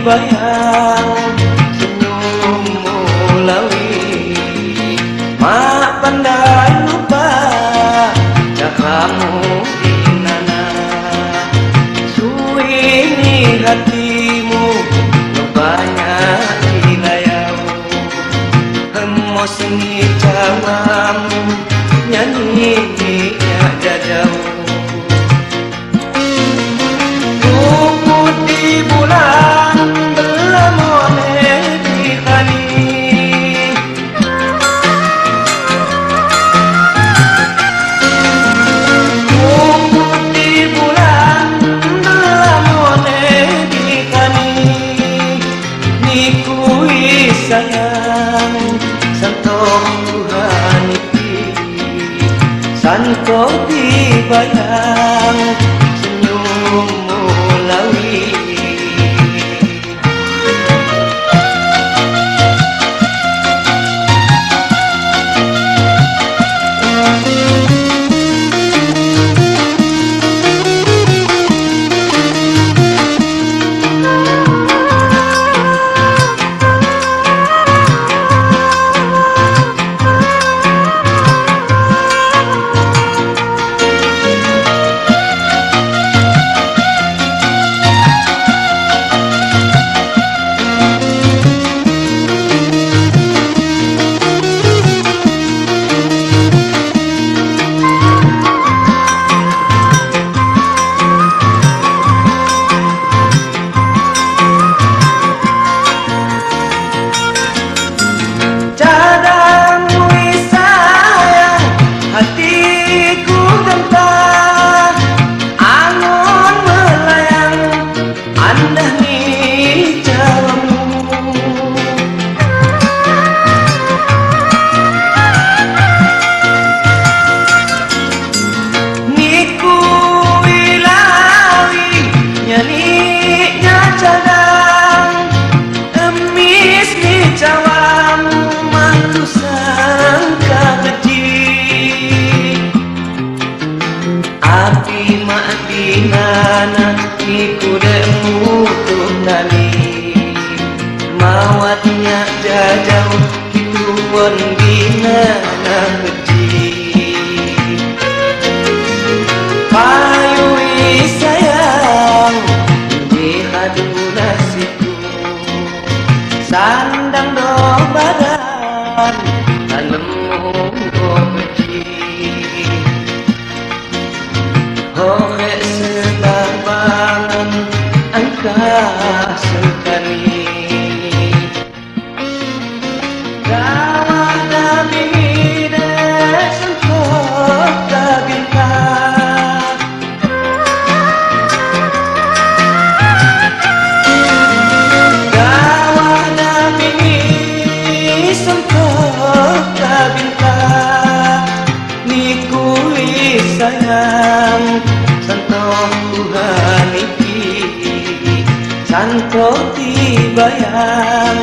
bayang senyummu lawi mak pandai lupa cakamu di nana suini hatimu banyak dilayau hemo seni camamu nyanyi jajau di bulan belamone di kali Kumpul di bulan belamone di kali Nikui sayang santoh Tuhan iki santoh dibayang senyummu lawi api mak dinana iku demu tunani mawatnya jajau kituan dinana keji payui sayang di hadu nasiku sandang do badan tanemu keji Hore selambangan angka sekali Gawah nabi desentok tabinta Gawah nabi sentok tabinta Nikui sayang santoh Tuhan iki santoh dibayang